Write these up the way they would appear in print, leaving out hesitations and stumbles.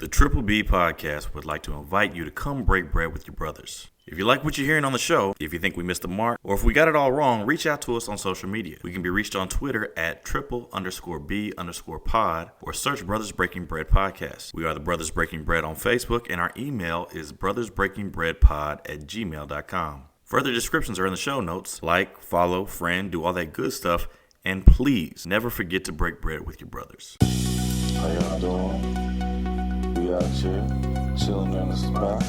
The Triple B podcast would like to invite you to come break bread with your brothers. If you like what you're hearing on the show, if you think we missed the mark, or if we got it all wrong, reach out to us on social media. We can be reached on Twitter at triple_B_pod or search Brothers Breaking Bread Podcast. We are the Brothers Breaking Bread on Facebook, and our email is brothersbreakingbreadpod@gmail.com. Further descriptions are in the show notes. Like, follow, friend, do all that good stuff, and please never forget to break bread with your brothers. How y'all doing? We out here, chilling on the spot.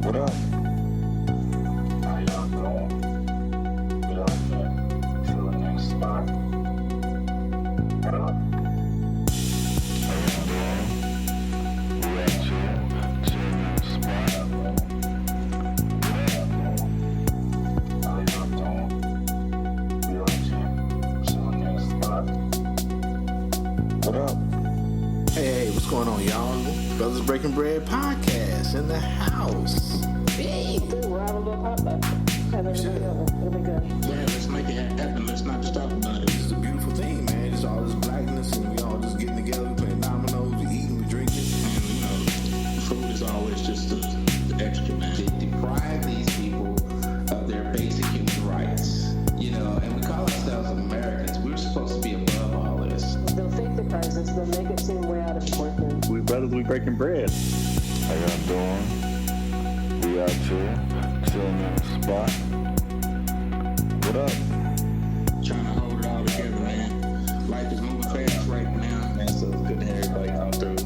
What up? How y'all doing? We out here, chilling on the spot. What up? How y'all doing? We out here, chilling on the spot. How y'all doing? We out here, chilling on the spot. What up? Hey, what's going on, y'all? Brothers Breaking Bread podcast in the house. Hey, We're having a little potluck. It'll be good. Yeah, let's make it happen. Let's not just talk about it. this is a beautiful thing, man. It's all this blackness, and we all just getting together, we playing dominoes, we eating, we drinking. And, food is always just the extra, man. They deprive these people of their basic human rights, and we call ourselves Americans. We're supposed to be above all this. They'll fake the crisis. They'll make it seem way out of proportion. We brothers, we breaking bread. How y'all doing? We out here, chilling on the spot. What up? Trying to hold it all together, man. Life is moving fast right now, man. So it's good to have everybody come through.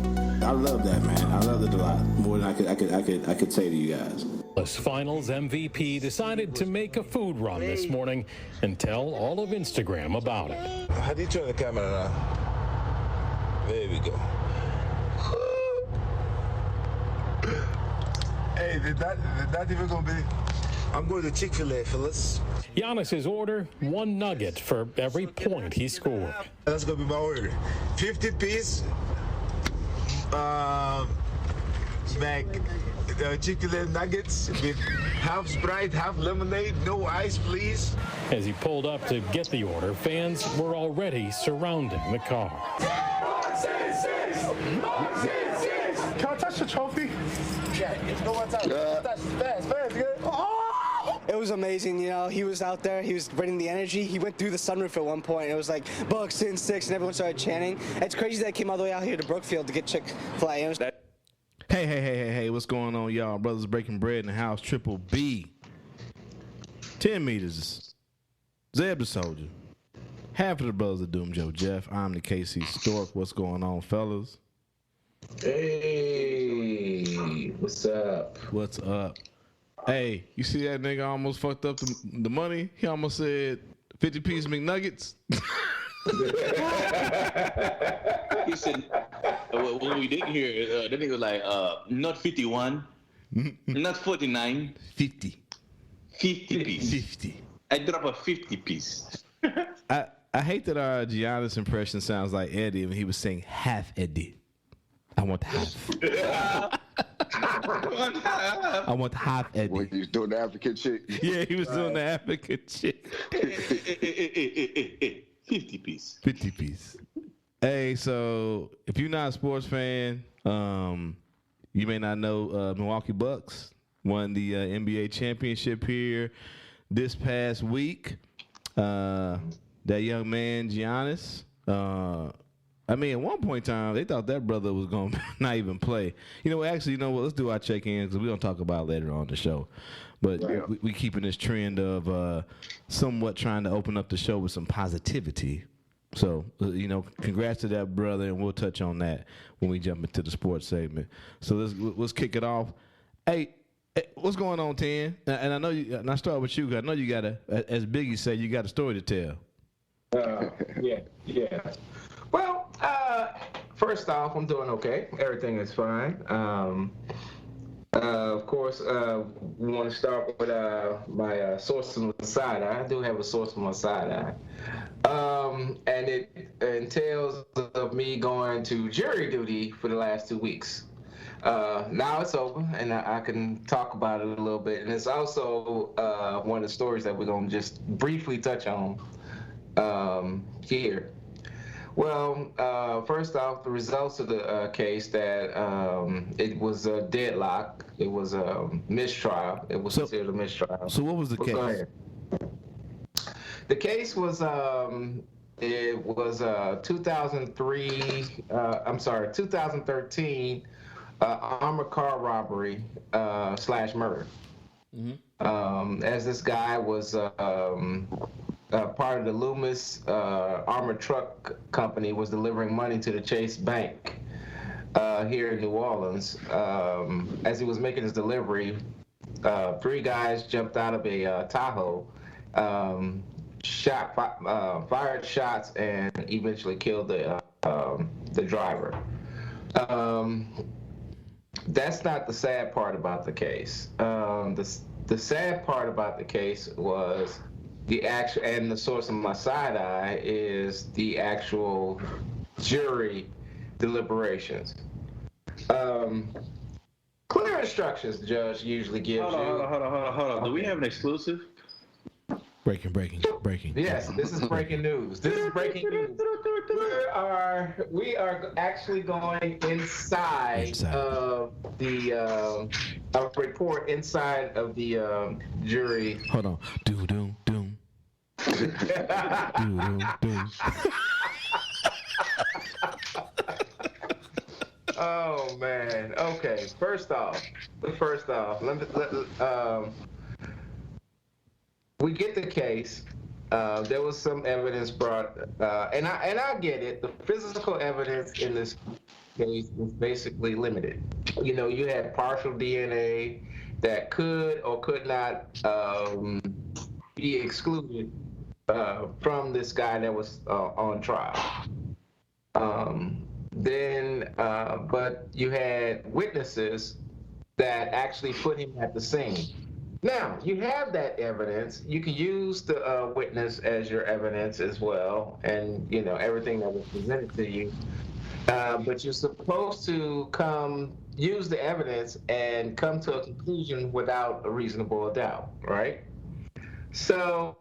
I love that, man. I love it a lot more than I could say to you guys. Finals MVP decided to make a food run this morning and tell all of Instagram about it. How do you turn the camera on? There we go. Hey, did that even gonna be? I'm going to Chick-fil-A, fellas. Giannis's order, one nugget for every point he scored. That's gonna be my order. 50-piece Chick-fil-A nuggets with half Sprite, half lemonade, no ice, please. As he pulled up to get the order, fans were already surrounding the car. Can I touch the trophy? It was amazing, he was out there, he was bringing the energy. He went through the sunroof at one point, and it was like, Bucks in 6, and everyone started chanting. It's crazy that I came all the way out here to Brookfield to get Chick-fil-A. Hey, what's going on, y'all? Brothers Breaking Bread in the house, Triple B. 10 meters. Zeb the Soldier. Half of the Brothers of Doom, Joe Jeff. I'm the KC Stork. What's going on, fellas? Hey, what's up? What's up? Hey, you see that nigga almost fucked up the money? He almost said 50-piece McNuggets. He said, what we didn't hear, the nigga was like, not 51, not 49. 50. 50 piece. 50. I drop a 50 piece. I hate that our Giannis impression sounds like Eddie when he was saying half Eddie. I want half. I want half Eddie. When he was doing the African shit. Yeah, he was doing the African shit. 50 piece. 50 piece. Hey, so if you're not a sports fan, you may not know Milwaukee Bucks won the NBA championship here this past week. That young man, Giannis, at one point in time, they thought that brother was going to not even play. Actually, let's do our check-in because we're going to talk about it later on the show. But we keeping this trend of somewhat trying to open up the show with some positivity. So, congrats to that brother, and we'll touch on that when we jump into the sports segment. So let's kick it off. Hey, what's going on, Ten? And I know you. And I start with you. 'Cause I know you got as Biggie said, you got a story to tell. Yeah. Well, first off, I'm doing okay. Everything is fine. Of course, we want to start with my source on the side eye. I do have a source on my side eye. And it entails of me going to jury duty for the last 2 weeks. Now it's over, and I can talk about it a little bit. And it's also one of the stories that we're going to just briefly touch on here. Well, first off, the results of the case that it was a deadlock. It was a mistrial. It was considered a mistrial. So what was the case? Go ahead. The case was 2013 armored car robbery / murder. As this guy was part of the Loomis armored truck company, was delivering money to the Chase Bank here in New Orleans. As he was making his delivery, 3 guys jumped out of a Tahoe, fired shots, and eventually killed the driver. That's not the sad part about the case. The sad part about the case was the actual, and the source of my side eye is the actual jury deliberations. Clear instructions the judge usually gives you. Hold on. Do we have an exclusive? Breaking. Yes, this is breaking news. This is breaking news. We are actually going inside of the a report inside of the jury. Hold on. Doom. Doom. Oh man. Okay. First off, we get the case. There was some evidence brought, and I get it. The physical evidence in this case was basically limited. You know, you had partial DNA that could or could not be excluded from this guy that was on trial. But you had witnesses that actually put him at the scene. Now, you have that evidence. You can use the witness as your evidence as well, and, you know, everything that was presented to you. But you're supposed to use the evidence and come to a conclusion without a reasonable doubt, right? So,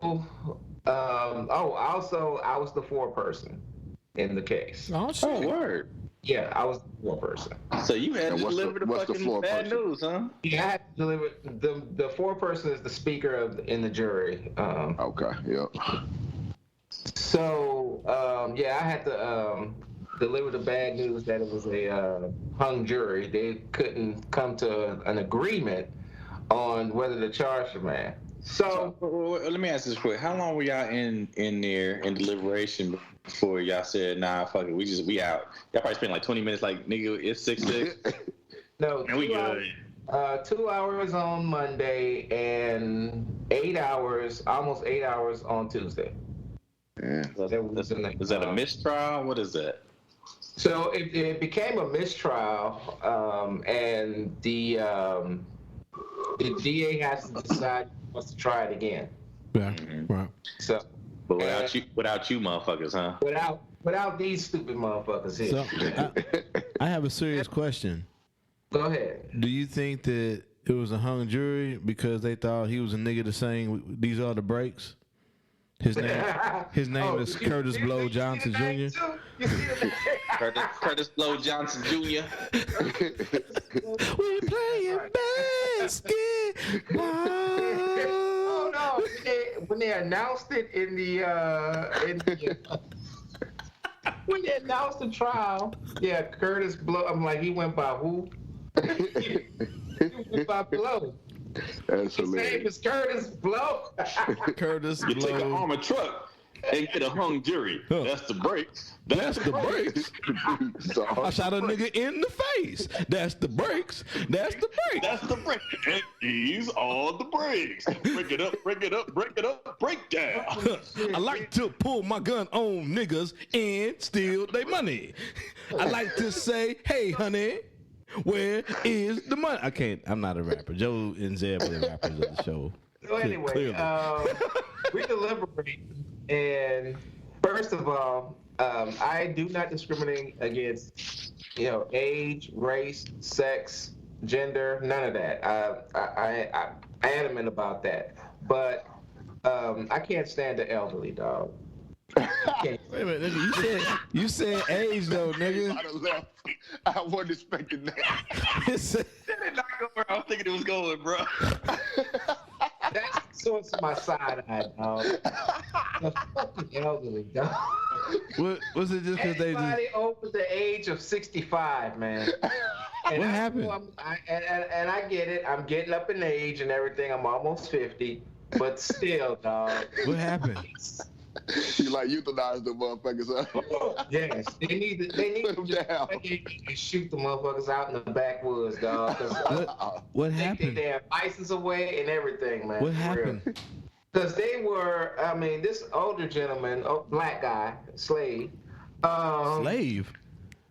also, I was the foreperson in the case. Oh, word. Yeah, I was the foreperson. So you had to deliver the fucking bad news, huh? Yeah, I had to deliver. The foreperson is the speaker in the jury. Okay, yep. So, I had to deliver the bad news that it was a hung jury. They couldn't come to an agreement on whether to charge the man. So let me ask this quick. How long were y'all in there in deliberation before y'all said, nah, fuck it, we out? Y'all probably spent like 20 minutes like, nigga, it's 6-6. No, and we good. 2 hours on Monday and almost 8 hours on Tuesday. Yeah. Is that a mistrial? What is that? So it became a mistrial, and the DA has to decide he wants to try it again. Yeah, right. So, but without you motherfuckers, huh? Without these stupid motherfuckers here. So, I have a serious question. Go ahead. Do you think that it was a hung jury because they thought he was a nigga to saying these are the breaks? His name is Curtis Blow Johnson Jr. Curtis Blow Johnson Jr. We playing basketball. Oh no! When they announced it when they announced the trial, yeah, Curtis Blow. I'm like, he went by who? He went by Blow. That's His hilarious. name is Curtis Blow. Curtis You Blow. take an armored truck and get a hung jury. That's the breaks. That's the breaks. I shot a nigga in the face. That's the breaks. That's the breaks. That's the break. And these are the breaks. Break it up, break it up, break it up, break down. I like to pull my gun on niggas and steal their money. I like to say, hey, honey, where is the money? I'm not a rapper. Joe and Zeb are the rappers of the show. So anyway, we deliberate, and first of all, I do not discriminate against, age, race, sex, gender, none of that. I adamant about that. But I can't stand the elderly, dog. Wait a minute, nigga. You said age though, nigga. I'd have left. I wasn't expecting that. That did not go where I was thinking it was going, bro. That's source of my side eye, dog. The fucking elderly, dog. What was it just because they just? Everybody over the age of 65, man. And What happened? And I get it. I'm getting up in age and everything. I'm almost 50, but still, dog. What happened? You like euthanize the motherfuckers, huh? Yes, they need to just shoot the motherfuckers out in the backwoods, dog. What Take happened? their license away and everything, man. What happened? Because they were, I mean, this older gentleman, black guy, slave. Slave?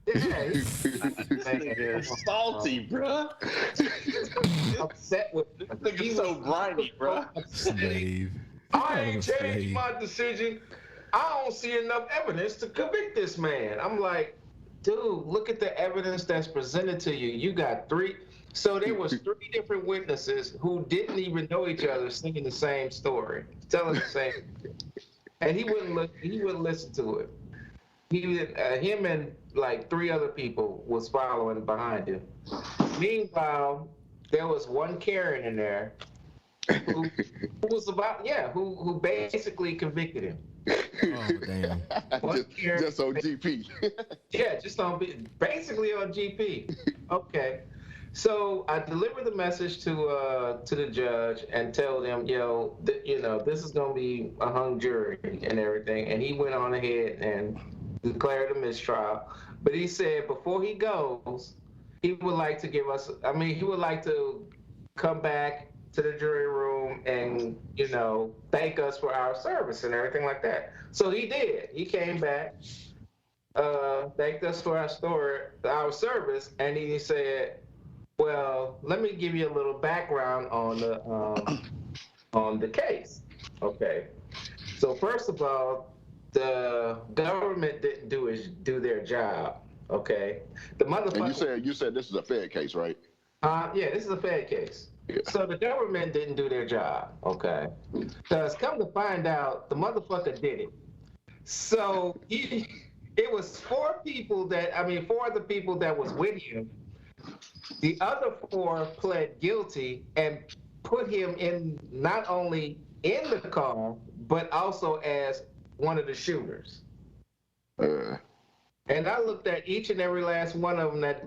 Yeah, he's salty, bro. Upset with. Nigga so grimy, bro. Slave. I ain't changed my decision. I don't see enough evidence to convict this man. I'm like, dude, look at the evidence that's presented to you. You got three. So there was 3 different witnesses who didn't even know each other, singing the same story, telling the same. And he wouldn't look. He wouldn't listen to it. Him and like 3 other people was following behind him. Meanwhile, there was one Karen in there who was who basically convicted him. Oh damn! just on GP. Yeah, just basically on GP. Okay, so I delivered the message to the judge and tell them, this is gonna be a hung jury and everything. And he went on ahead and declared a mistrial. But he said before he goes, he would like to give us. He would like to come back to the jury room and, thank us for our service and everything like that. So he did. He came back, thanked us for our service, and he said, well, let me give you a little background on the case. Okay. So first of all, the government didn't do their job. Okay. The motherfucker. And you said this is a Fed case, right? Yeah, this is a Fed case. Yeah. So the government didn't do their job, okay? Because come to find out, the motherfucker did it. So it was 4 people four of the people that was with him. The other 4 pled guilty and put him in not only in the car, but also as one of the shooters. And I looked at each and every last one of them that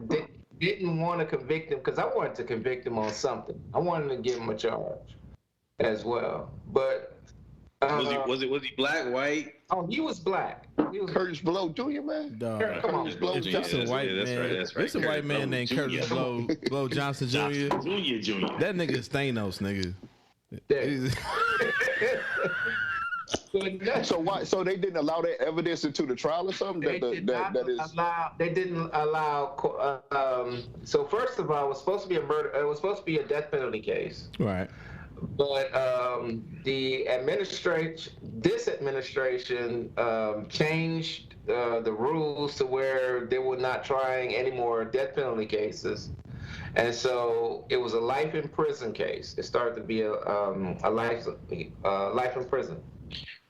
didn't want to convict him, because I wanted to convict him on something. I wanted to give him a charge as well. But was he black, white? Oh, he was black. He was Curtis Blow Jr., man. Dog. Come on, It's a white man. It's a white man named Curtis Blow Johnson Jr. Jr. That nigga is Thanos, nigga. So why? So they didn't allow that evidence into the trial or something? They didn't allow. So first of all, it was supposed to be a murder. It was supposed to be a death penalty case. Right. But this administration changed the rules to where they were not trying any more death penalty cases, and so it was a life in prison case. It started to be a life in prison.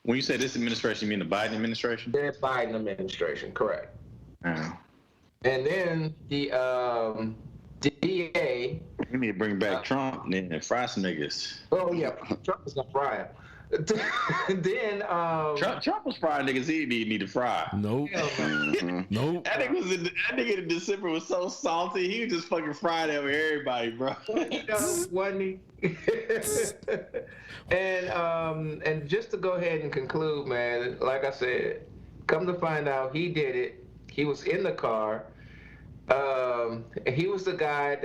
When you say this administration, you mean the Biden administration? The Biden administration, correct. Oh. And then the DA. We need to bring back Trump and fry some niggas. Oh yeah, Trump is gonna fry him. Then Trump was frying niggas he didn't need to fry. Nope. Nope. That nigga in December was so salty. He was just fucking frying over everybody, bro. Wasn't he? And just to go ahead and conclude, man, like I said, come to find out, he did it. He was in the car. He was the guy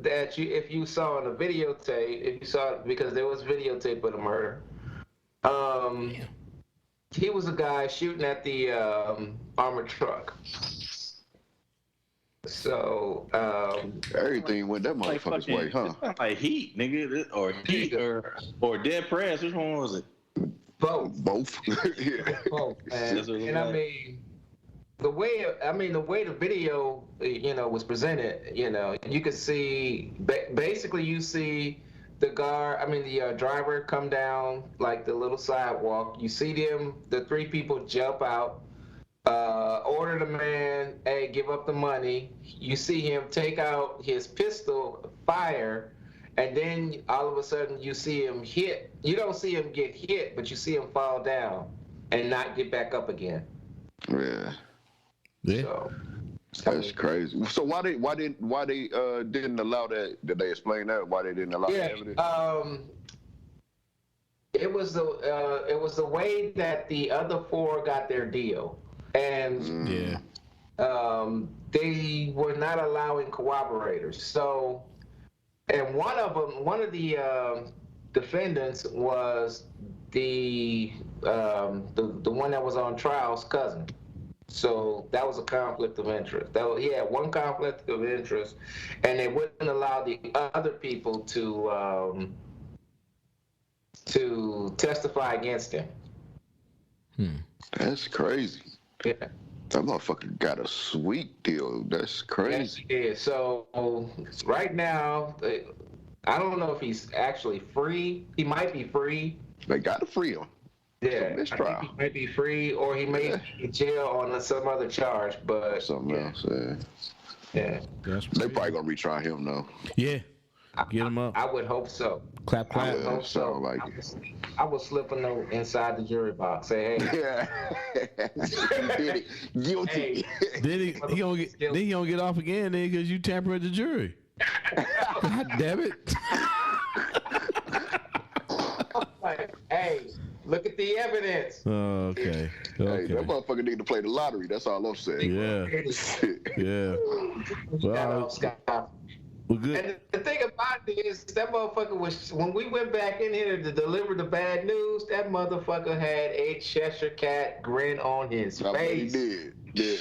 if you saw on the videotape, because there was videotape of the murder. He was a guy shooting at the armored truck. So everything went that motherfucker's way, huh? Like Heat, nigga, or Heat, or Dead Prez. Which one was it? Both. Yeah. Both, man. And I mean, the way the video, was presented, you could see basically you see the driver come down like the little sidewalk. You see the three people jump out, order the man, hey, give up the money. You see him take out his pistol, fire, and then all of a sudden you see him hit. You don't see him get hit, but you see him fall down and not get back up again. Yeah. So, that's crazy. So why they didn't allow that? Did they explain that? Why they didn't allow the evidence? It was the way that the other four got their deal, and they were not allowing cooperators. So, and one of the defendants was the one that was on trial's cousin. So that was a conflict of interest. He had one conflict of interest, and they wouldn't allow the other people to testify against him. That's crazy. Yeah. That motherfucker got a sweet deal. That's crazy. Yeah. So right now, I don't know if he's actually free. He might be free. They got to free him. Yeah, I think he might be free, or he may be in jail on some other charge, but something else. Yeah. They probably gonna retry him though. Yeah. Get him up. I would hope so. Clap. I would hope so. I would slip a note inside the jury box. Say, hey. Yeah. Did it. Guilty. Hey. He gonna get off again then because you tamper with the jury. God damn it. Hey, look at the evidence. Okay. Hey, that motherfucker need to play the lottery. That's all I'm saying. Yeah. Well, good. And the thing about it is, that motherfucker was, when we went back in here to deliver the bad news, that motherfucker had a Cheshire Cat grin on his face. He did. Yeah.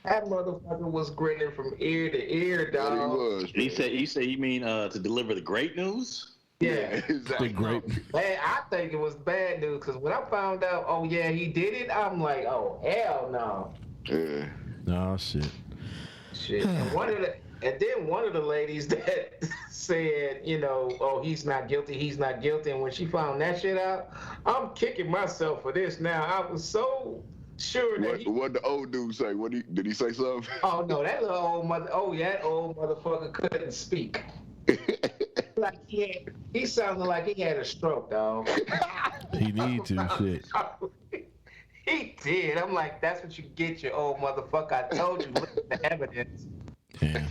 That motherfucker was grinning from ear to ear, dog. Yeah, he was. He said, you mean to deliver the great news? Yeah, exactly. Great. Man, I think it was bad news because when I found out, oh yeah, he did it, I'm like, oh hell no. Yeah. Oh shit. And then one of the ladies that said, oh, he's not guilty. And when she found that shit out, I'm kicking myself for this now. I was so sure that what the old dude say? Did he say something? Oh no, that little old that old motherfucker couldn't speak. Like he sounded like he had a stroke, dog. He need to shit. He did. I'm like, that's what you get, you old motherfucker. I told you, look at the evidence. Yeah.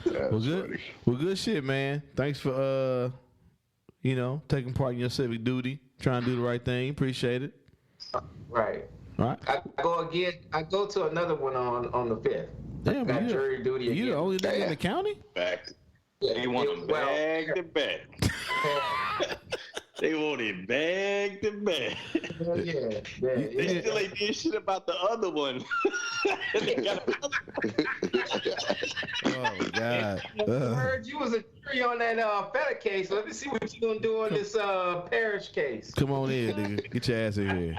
Well, good. Funny. Well, good shit, man. Thanks for taking part in your civic duty, trying to do the right thing. Appreciate it. Right. All right. I go to another one on the 5th. Damn, got jury duty again. You the only nigga in the county? Back. They want him back to back. They want him back to back. Yeah. They still ain't did shit about the other one. They got oh God! I heard you was a jury on that federal case. Let me see what you gonna do on this parish case. Come on in, nigga. Get your ass in here.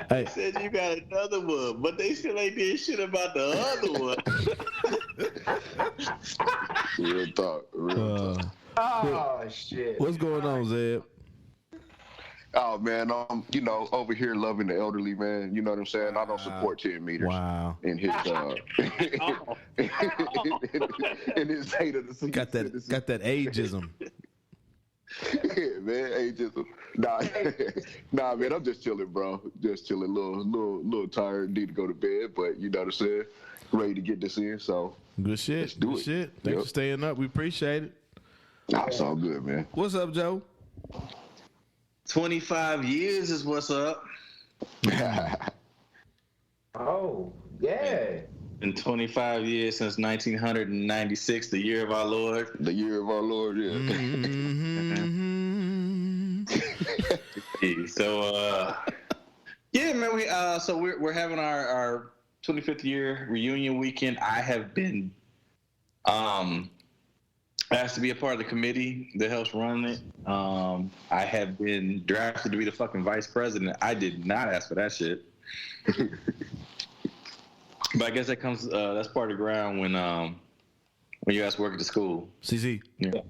Hey. Said you got another one, but they still ain't did shit about the other one. Real talk. Oh shit. What's going on, Zeb? Oh man, over here loving the elderly, man. You know what I'm saying? I don't support 10 meters. Wow. In his in his hate of the got that ageism. Yeah, man, ageism. Nah, man, I'm just chilling, bro. Just chilling, little tired, need to go to bed, but you know what I'm saying? Ready to get this in, so good shit. Let's do good it. Shit. Thanks for staying up. We appreciate it. It's all good, man. What's up, Joe? 25 years is what's up. Oh, yeah. Been 25 years since 1996, the year of our Lord. The year of our Lord, yeah. Mm-hmm. So, yeah, man. We're having our 25th year reunion weekend. I have been asked to be a part of the committee that helps run it. I have been drafted to be the fucking vice president. I did not ask for that shit. But I guess that comes. That's part of the ground when you guys work at the school. CC. Yeah.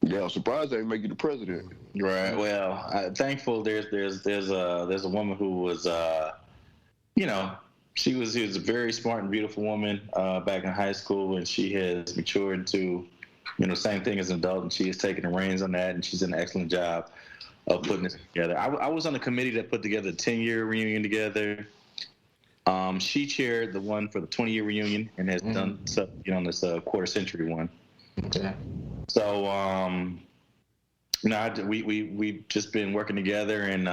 Yeah, I'm surprised they didn't make you the president. Right. Well, thankful there's a woman who was, she was a very smart and beautiful woman back in high school, and she has matured into, same thing as an adult, and she has taken the reins on that, and she's done an excellent job of putting this together. I was on the committee that put together the 10-year reunion together. She chaired the one for the 20-year reunion and has done stuff, on this quarter-century one. Okay. So, we've just been working together, and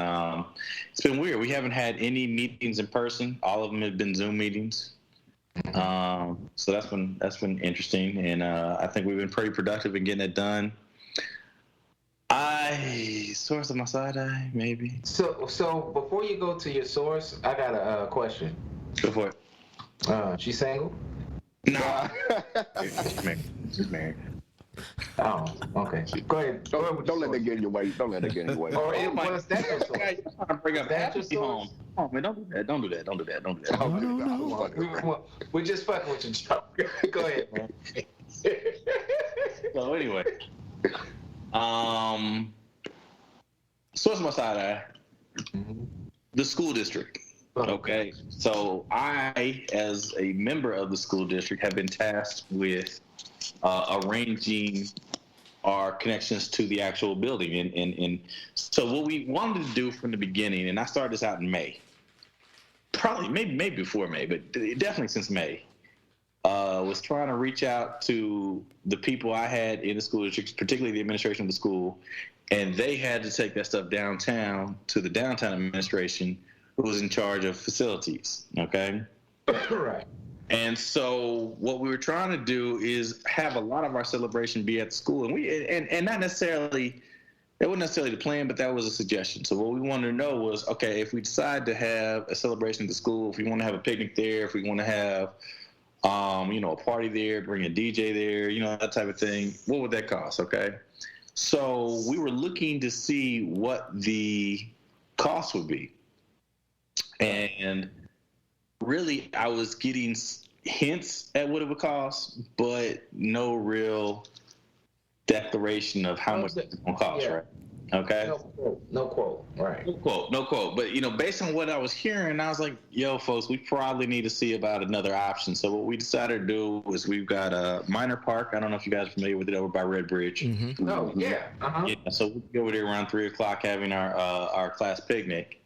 it's been weird. We haven't had any meetings in person. All of them have been Zoom meetings. So that's been interesting, and I think we've been pretty productive in getting it done. Source of my side eye, maybe. So before you go to your source, I got a question. Go for it. She single? No. She's married. Oh, okay. Go ahead. Don't let that get in your way. Don't let that get in your way. Or it was that your source? You're trying to bring up Ashley home. Oh, man, don't do that. No. We're just fucking with you, Joe. Go ahead, man. So anyway, source of my side eye, the school district. Okay, so I, as a member of the school district, have been tasked with arranging our connections to the actual building. And so what we wanted to do from the beginning, and I started this out in May, probably maybe before May, but definitely since May, was trying to reach out to the people I had in the school district, particularly the administration of the school, and they had to take that stuff downtown to the downtown administration, who was in charge of facilities, okay? Right. And so what we were trying to do is have a lot of our celebration be at the school, and not necessarily, that wasn't necessarily the plan, but that was a suggestion. So what we wanted to know was, okay, if we decide to have a celebration at the school, if we want to have a picnic there, if we want to have, a party there, bring a DJ there, that type of thing, what would that cost, okay? So we were looking to see what the cost would be. And really, I was getting hints at what it would cost, but no real declaration of how much it's going to cost, right? Okay? No quote, right. No quote. But, based on what I was hearing, I was like, yo, folks, we probably need to see about another option. So what we decided to do was we've got a Minor Park. I don't know if you guys are familiar with it, over by Red Bridge. Mm-hmm. Oh, yeah. Uh-huh. Yeah, so we'll be over there around 3 o'clock having our class picnic.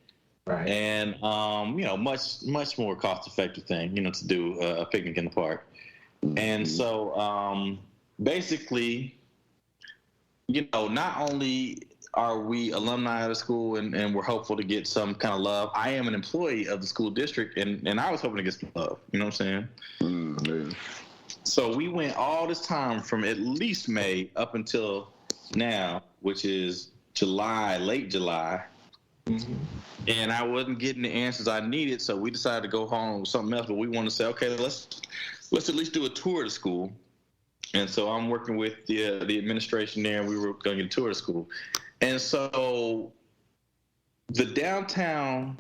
Right. And, much more cost-effective thing, to do a picnic in the park. And so, basically, not only are we alumni of the school and we're hopeful to get some kind of love, I am an employee of the school district, and I was hoping to get some love. You know what I'm saying? Mm-hmm. So we went all this time from at least May up until now, which is late July. Mm-hmm. And I wasn't getting the answers I needed, so we decided to go home with something else. But we want to say, okay, let's at least do a tour of the school. And so I'm working with the administration there, and we were going to get a tour of the school. And so the downtown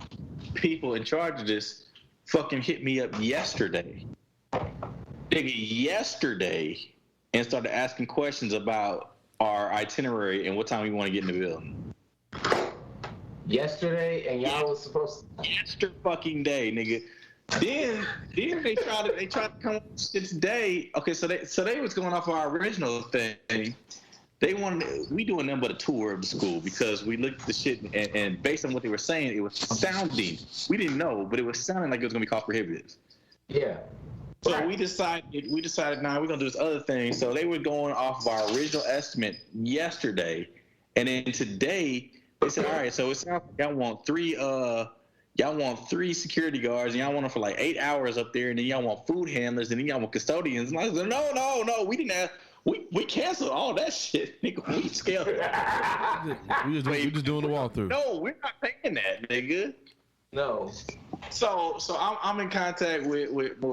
people in charge of this fucking hit me up yesterday, and started asking questions about our itinerary and what time we want to get in the building. Yesterday, and y'all was supposed to... Yesterday fucking day, nigga. Then they tried to come up with shit today. Okay, so they was going off our original thing. They wanted, we doing nothing but a tour of the school because we looked at the shit and based on what they were saying, it was sounding, we didn't know, but it was sounding like it was gonna be cost prohibitive. Yeah. So right. we decided now we're gonna do this other thing. So they were going off of our original estimate yesterday, and then today they said, all right, so it sounds like y'all want three security guards, and y'all want them for like 8 hours up there, and then y'all want food handlers, and then y'all want custodians. And I said, no, we didn't have. We canceled all that shit, nigga. We scaled it. we just doing the walkthrough. No, we're not paying that, nigga. No. So I'm in contact with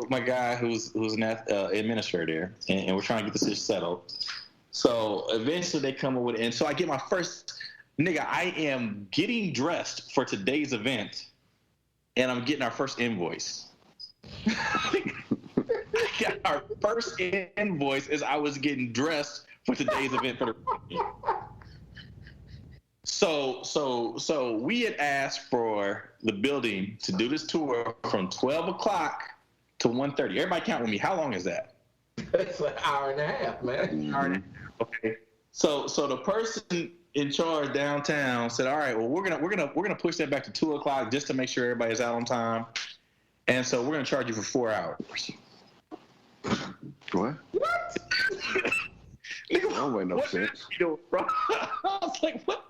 my guy who's an administrator, and we're trying to get this shit settled. So eventually they come up with it, and so I get my first, nigga, I am getting dressed for today's event, and I'm getting our first invoice. got our first invoice as I was getting dressed for today's event for the. So we had asked for the building to do this tour from 12 o'clock to 1:30. Everybody count with me. How long is that? It's an hour and a half, man. Okay. So the person in charge downtown said, "All right, well we're gonna push that back to 2 o'clock just to make sure everybody's out on time, and so we're gonna charge you for 4 hours." What? Nigga, that don't make no sense. Doing, bro? I was like, what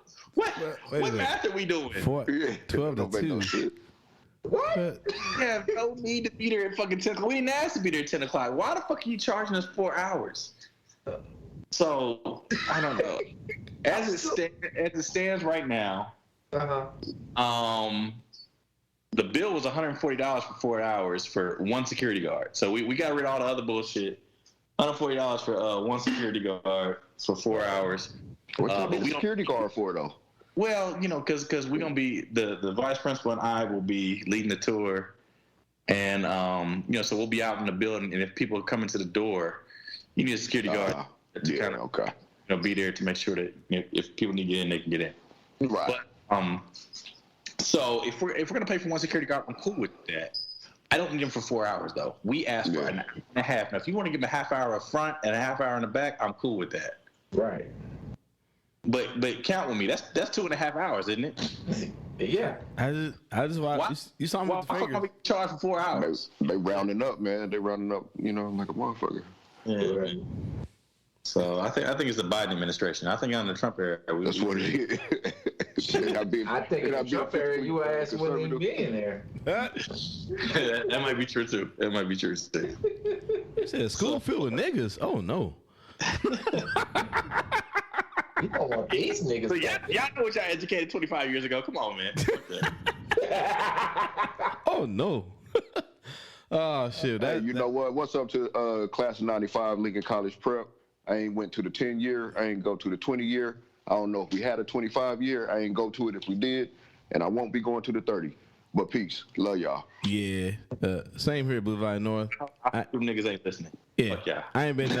math are we doing? 12 to 2. What? We have no need to be there at fucking 10 o'clock. We didn't ask to be there at 10 o'clock. Why the fuck are you charging us 4 hours? So, I don't know. As it stands right now, the bill was $140 for 4 hours for one security guard. So we got rid of all the other bullshit. $140 for one security guard for 4 hours. What's the security guard for, though? Well, you know, because we're going to be, the vice principal and I will be leading the tour. And, you know, so we'll be out in the building. And if people come into the door, you need a security guard to kind of you know, be there to make sure that, you know, if people need to get in, they can get in. Right. But, so if we're going to pay for one security guard, I'm cool with that. I don't need them for 4 hours, though. We asked for an hour and a half. Now, if you want to give them a half hour up front and a half hour in the back, I'm cool with that. Right. But count with me. That's 2.5 hours, isn't it? Yeah. I just watched. You saw me with the fingers. Why we charge for 4 hours? They rounding up, man. They rounding up, you know, like a motherfucker. Yeah. Right. So I think it's the Biden administration. I think under the Trump era, that's what it is. I think in the Trump era, you asked wouldn't even be in there. That might be true too. That might be true too. You said school filled with niggas. Oh no. You don't want these niggas. So y'all know what y'all educated 25 years ago. Come on, man. Oh no. Oh shit. You know what? What's up to class of 95 Lincoln College Prep? I ain't went to the 10-year. I ain't go to the 20-year. I don't know if we had a 25-year. I ain't go to it if we did. And I won't be going to the 30. But peace. Love y'all. Yeah. Same here, Blue Valley North. Them niggas ain't listening. Yeah. Fuck yeah. I ain't been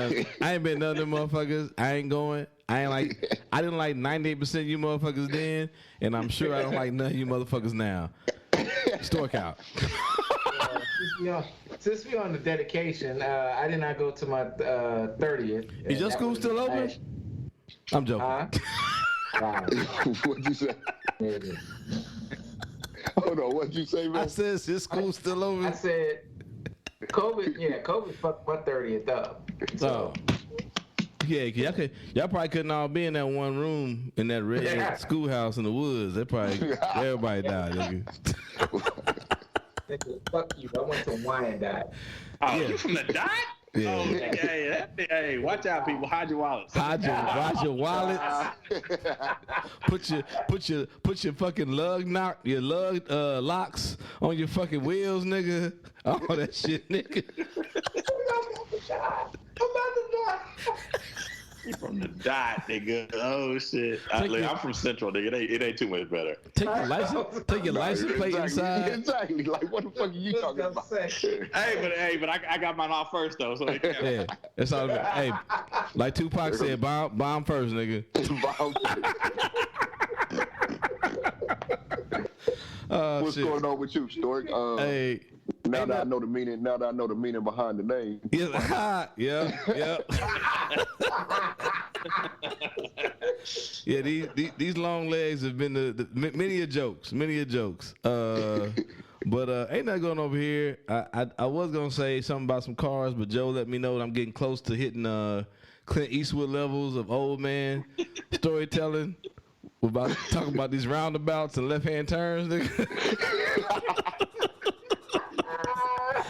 none of them motherfuckers. I ain't going. I didn't like 98% of you motherfuckers then, and I'm sure I don't like none of you motherfuckers now. Stork out. Since we on the dedication, I did not go to my 30th. Is your school still open? I'm joking. What'd you say? Hold on, what'd you say, man? I said, is his school still open? I said, COVID fucked my 30th up. So. Yeah, y'all probably couldn't all be in that one room in that red schoolhouse in the woods. Everybody died, nigga. Fuck you. I went to Wyandotte. Oh, you from the dot? Yeah. Oh, hey, watch out, people. Hide your wallets. Hide your wallets. Put your fucking locks on your fucking wheels, nigga. All that shit, nigga. You from the dot, nigga. Oh shit. I'm from Central, nigga. It ain't too much better. Take your license plate inside. Exactly. Like what the fuck are you talking about? Hey, but I got mine off first though, so yeah, that's all. Hey, like Tupac said, bomb first, nigga. What's going on with you, Stork? Hey. Now that I know the meaning behind the name. Yeah. Yeah, these long legs have been the many a jokes. But ain't nothing going over here. I was gonna say something about some cars, but Joe let me know that I'm getting close to hitting Clint Eastwood levels of old man storytelling. We're about to talk about these roundabouts and left-hand turns, nigga.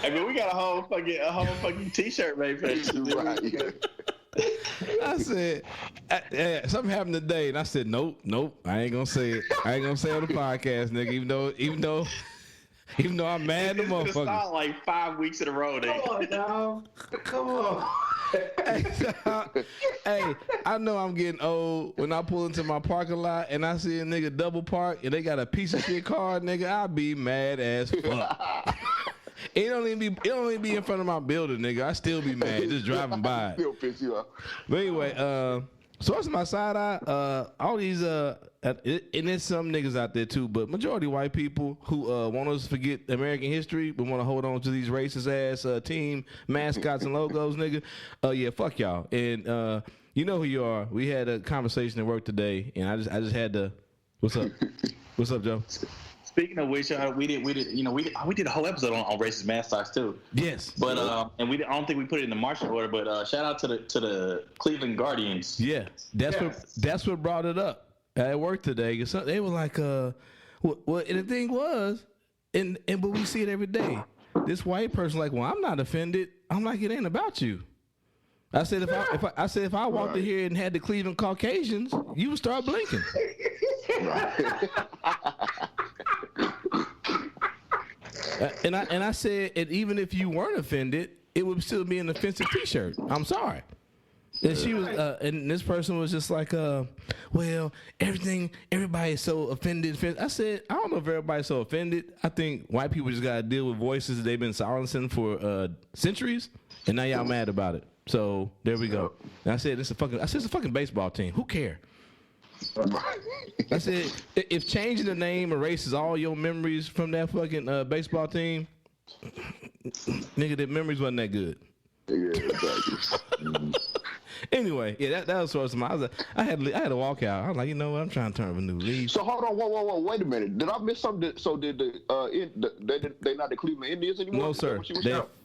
I mean, we got a whole fucking T-shirt made for this. Right. I said, something happened today, and I said, nope, I ain't gonna say it. I ain't gonna say it on the podcast, nigga. Even though I'm mad at the motherfucker. It's not like 5 weeks in a row, nigga. Come on. Hey, I know I'm getting old when I pull into my parking lot and I see a nigga double park and they got a piece of shit car, nigga. I be mad as fuck. It don't even be in front of my building, nigga. I still be mad just driving by. Still piss you off. But anyway, source of my side eye, all these and there's some niggas out there too, but majority white people who want us to forget American history but want to hold on to these racist ass team mascots and logos, nigga. Yeah, fuck y'all. And you know who you are. We had a conversation at work today, and I just had to. What's up? What's up, Joe? Speaking of which, we did a whole episode on racist mascots too. Yes, but and I don't think we put it in the marching order. But shout out to the Cleveland Guardians. Yeah, that's what brought it up at work today. They were like, and the thing was, but we see it every day. This white person like, well, I'm not offended. I'm like, it ain't about you. I said if I walked in here and had the Cleveland Caucasians, you would start blinking. And I said, and even if you weren't offended, it would still be an offensive T-shirt. I'm sorry. And she was, and this person was just like, well, everybody's so offended. I said, I don't know if everybody's so offended. I think white people just got to deal with voices that they've been silencing for centuries, and now y'all mad about it. So there we go. And I said, it's a fucking baseball team. Who cares? I said, if changing the name erases all your memories from that fucking baseball team, nigga, the memories wasn't that good. Yeah, exactly. Anyway, yeah, that was sort of my. I had to walk out. I was like, you know what? I'm trying to turn a new leaf. So hold on, whoa, wait a minute. Did I miss something? So did they not the Cleveland Indians anymore? No, sir.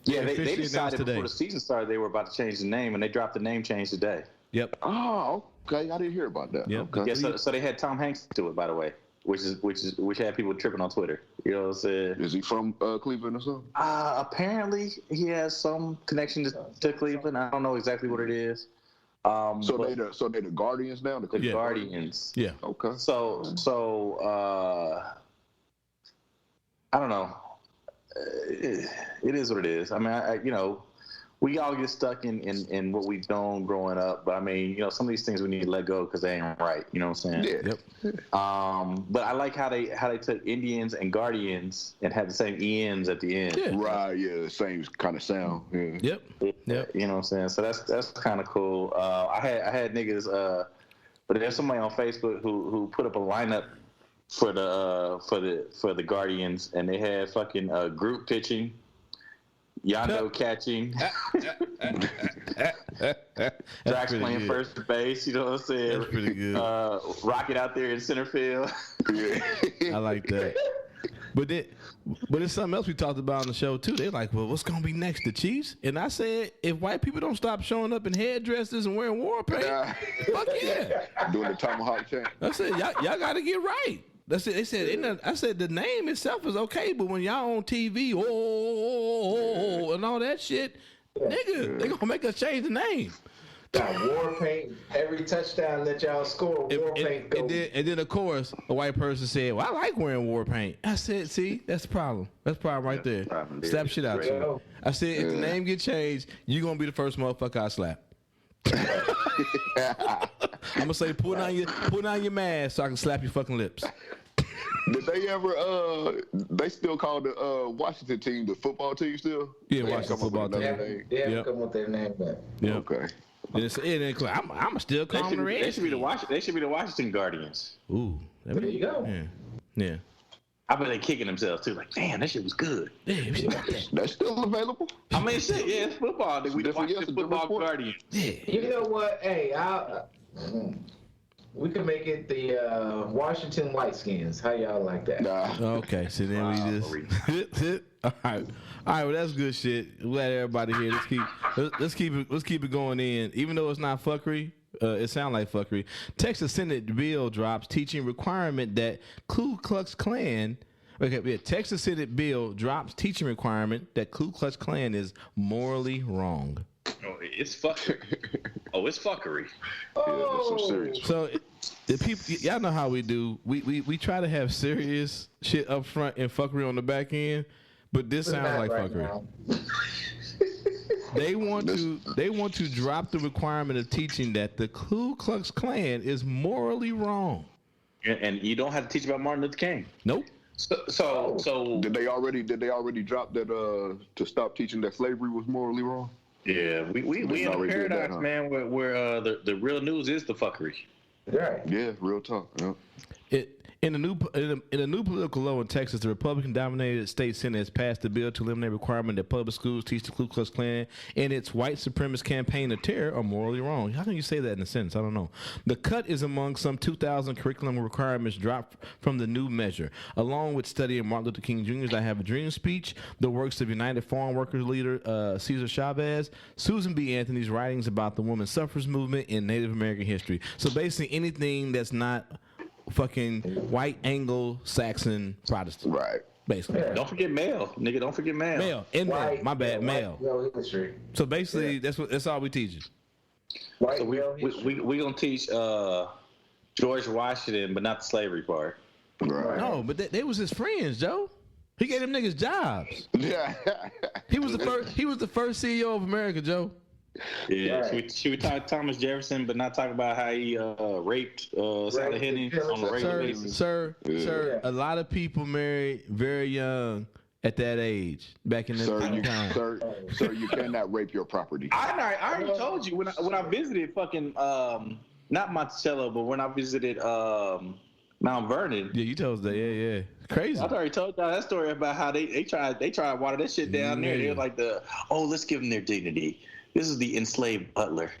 They decided before the season started they were about to change the name, and they dropped the name change today. Yep. Oh, okay. I didn't hear about that. Yep. Okay. Yeah, so they had Tom Hanks do it, by the way, which had people tripping on Twitter. You know what I'm saying? Is he from Cleveland or something? Apparently he has some connection to Cleveland. I don't know exactly what it is. So they the Guardians now. The Guardians. Yeah. Okay. So I don't know. It is what it is. I mean, we all get stuck in what we've known growing up, but I mean, some of these things we need to let go because they ain't right. You know what I'm saying? Yeah. Yep. But I like how they took Indians and Guardians and had the same ENs at the end. Yeah. Right. Yeah. Same kind of sound. Yeah. Yep. You know what I'm saying? So that's kind of cool. I had niggas. But there's somebody on Facebook who put up a lineup for the Guardians, and they had fucking group pitching. Yando catching, Drax playing first base. You know what I'm saying? That's pretty good. Rocket out there in center field. I like that. But there's something else we talked about on the show too. They're like, well, what's gonna be next? The Chiefs? And I said, if white people don't stop showing up in headdresses and wearing war paint, fuck yeah, doing the tomahawk chant. I said, y'all got to get right. That's it. They said, I said the name itself is okay, but when y'all on TV, and all that shit, nigga, they gonna make us change the name. War paint, every touchdown that y'all score, war paint go. And then, of course, a white person said, well, I like wearing war paint. I said, see, that's the problem. That's the problem right there. Slap shit out you. I said, if the name get changed, you're going to be the first motherfucker I slap. I'm going to say, put on your mask so I can slap your fucking lips. Did they ever, they still call the Washington team the football team still? Yeah, Washington football team. They haven't come with their name back. Yeah. Okay. I'm still calling the Reds. They should be the Washington Guardians. Ooh, there you go. Yeah. I bet they kicking themselves too. Like, damn, that shit was good. Yeah, that's still available. I mean, shit, yeah, it's football. We the Washington Football Guardians. Yeah. You know what? Hey, we can make it the Washington Whiteskins. How y'all like that? Okay, so then we just all right. Well, that's good shit. Glad everybody here. Let's keep it going in. Even though it's not fuckery, it sounds like fuckery. Texas Senate bill drops teaching requirement that Ku Klux Klan. Texas Senate bill drops teaching requirement that Ku Klux Klan is morally wrong. Oh, it's fuckery. It's fuckery. Yeah, that's some serious. So the people, y'all know how we do. We try to have serious shit up front and fuckery on the back end. But this sounds like fuckery. They want to drop the requirement of teaching that the Ku Klux Klan is morally wrong. And you don't have to teach about Martin Luther King. Nope. So did they already drop that to stop teaching that slavery was morally wrong? Yeah, we in a paradox, man, where the real news is the fuckery. Right. Yeah, real talk. Yeah. In a new political law in Texas, the Republican-dominated state Senate has passed a bill to eliminate requirement that public schools teach the Ku Klux Klan and its white supremacist campaign of terror are morally wrong. How can you say that in a sentence? I don't know. The cut is among some 2,000 curriculum requirements dropped from the new measure, along with studying Martin Luther King Jr.'s "I Have a Dream" speech, the works of United Farm Workers leader Cesar Chavez, Susan B. Anthony's writings about the women's suffrage movement in Native American history. So basically anything that's not fucking white Anglo-Saxon Protestant. Right. Basically. Don't forget male, nigga. Don't forget male. Male. And male. My bad. Male. So basically, that's all we teach. So we gonna teach George Washington, but not the slavery part. Right. No, but they was his friends, Joe. He gave them niggas jobs. Yeah. He was the first CEO of America, Joe. Yeah, right. Should we talk Thomas Jefferson, but not talk about how he raped Sally Henney on a regular basis? Sir, a lot of people married very young at that age back in that time. Sir, you cannot rape your property. I already told you when I visited fucking not Monticello, but when I visited Mount Vernon. Yeah, you told us that. Yeah. Crazy. I already told y'all that story about how they tried to water that shit down there. They were like let's give them their dignity. This is the enslaved butler.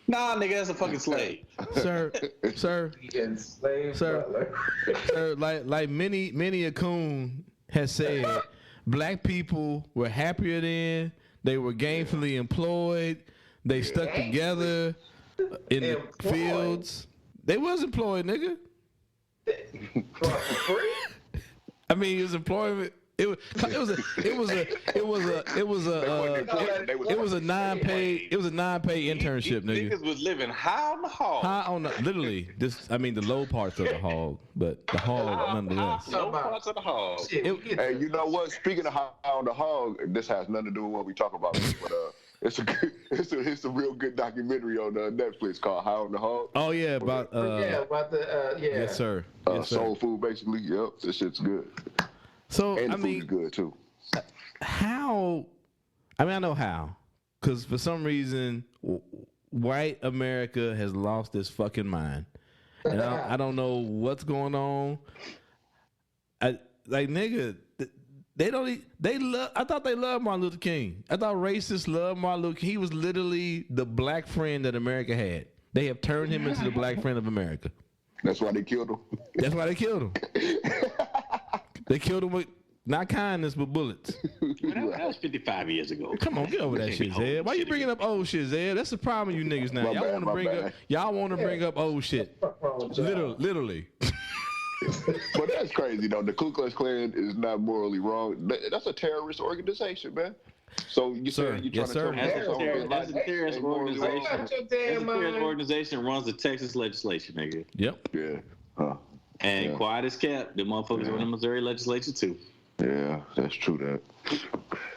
Nah, nigga, that's a fucking slave. Sir. Enslaved butler. Sir, like many a coon has said, black people were happier then. They were gainfully employed. They stuck together in the fields. They was employed, nigga. For free? I mean, it was employment. It was a non-paid internship, nigga. Niggas was living high on the hog. Literally. The low parts of the hog, but the hog nonetheless. Low parts of the hog. Hey, you know what? Speaking of high on the hog, this has nothing to do with what we talk about, but it's a real good documentary on Netflix called High on the Hog. Oh yeah, about Yes, sir. Soul food, basically. Yep, this shit's good. So and the food is good too. How? I know how, because for some reason, white America has lost its fucking mind, and I don't know what's going on. Nigga, they don't. They love. I thought they loved Martin Luther King. I thought racists loved Martin Luther King. He was literally the black friend that America had. They have turned him into the black friend of America. That's why they killed him. That's why they killed him. They killed him with not kindness, but bullets. That was 55 years ago. Come on, get over that shit, Zed. Why you bringing up old shit, Zed? That's the problem with you niggas now. Y'all want to bring up old shit. Literally. But that's crazy, though. The Ku Klux Klan is not morally wrong. That's a terrorist organization, man. So you trying to tell me that's a terrorist organization. That's a terrorist organization runs the Texas legislature, nigga. Yep. Yeah. And quiet as kept, the motherfuckers are in the Missouri legislature too. Yeah, that's true. That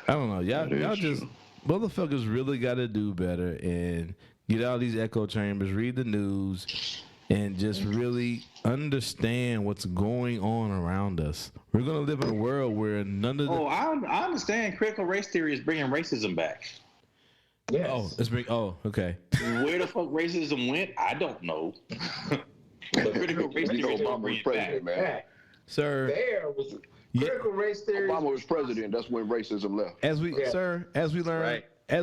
I don't know. Y'all just motherfuckers really got to do better and get out of these echo chambers, read the news, and just really understand what's going on around us. We're gonna live in a world where none of the I understand critical race theory is bringing racism back. Yes. Okay. Where the fuck racism went, I don't know. But critical race theory Obama was president, man. Sir. There was critical race theory. Obama was president. That's when racism left. As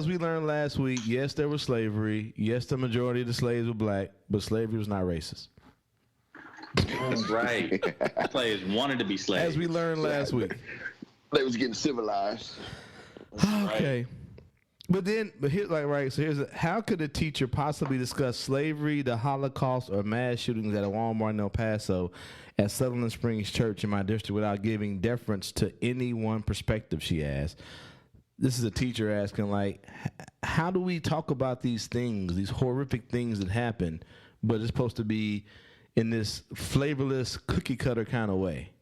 we learned last week, yes, there was slavery. Yes, the majority of the slaves were black, but slavery was not racist. That's right. Slaves wanted to be slaves. As we learned last week. They was getting civilized. Okay. But here's how could a teacher possibly discuss slavery, the Holocaust, or mass shootings at a Walmart in El Paso at Sutherland Springs Church in my district without giving deference to any one perspective, she asked. This is a teacher asking, how do we talk about these things, these horrific things that happen, but it's supposed to be in this flavorless, cookie-cutter kind of way?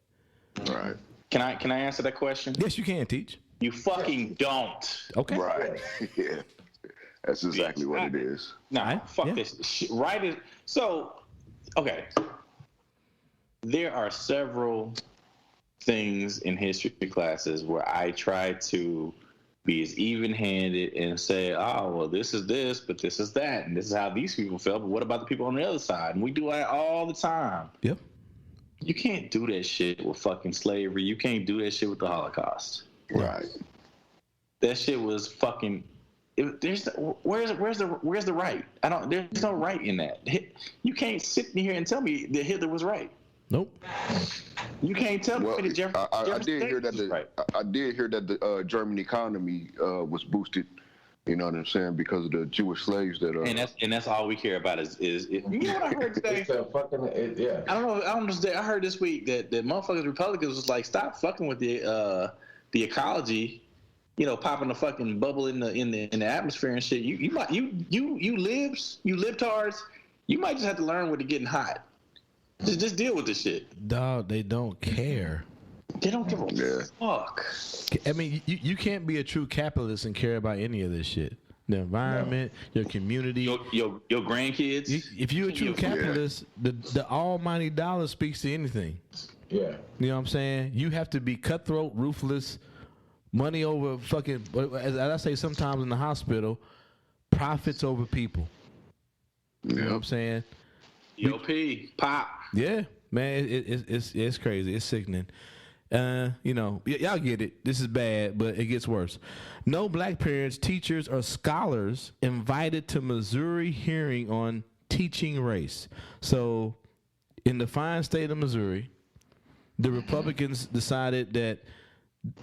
All right. Can I answer that question? Yes, you can, teach. You fucking don't. Okay. Right. Yeah. That's exactly what it is. Nah, fuck this. Right. So, okay. There are several things in history classes where I try to be as even-handed and say, oh, well, this is this, but this is that, and this is how these people felt, but what about the people on the other side? And we do that all the time. Yep. You can't do that shit with fucking slavery. You can't do that shit with the Holocaust. Right. That shit was fucking. Where's the right? There's no right in that. You can't sit in here and tell me that Hitler was right. Nope. You can't tell me that Jefferson. I did hear that I did hear that the German economy was boosted. You know what I'm saying? Because of the Jewish slaves that. And that's all we care about is you know what I heard today? Yeah. I don't know. I heard this week that motherfuckers Republicans was like, stop fucking with the ecology. You know, popping a fucking bubble in the atmosphere and shit. You libtards, you might just have to learn when it's getting hot. Just deal with this shit. Dog, they don't care. They don't give a fuck. I mean, you can't be a true capitalist and care about any of this shit. The environment, your community, your grandkids. If you're a true capitalist, the almighty dollar speaks to anything. Yeah. You know what I'm saying? You have to be cutthroat, ruthless, money over fucking, as I say sometimes in the hospital, profits over people. You know what I'm saying? EOP, pop. Yeah, man, it's crazy. It's sickening. You know, y'all get it. This is bad, but it gets worse. No black parents, teachers, or scholars invited to Missouri hearing on teaching race. So, in the fine state of Missouri, the Republicans decided that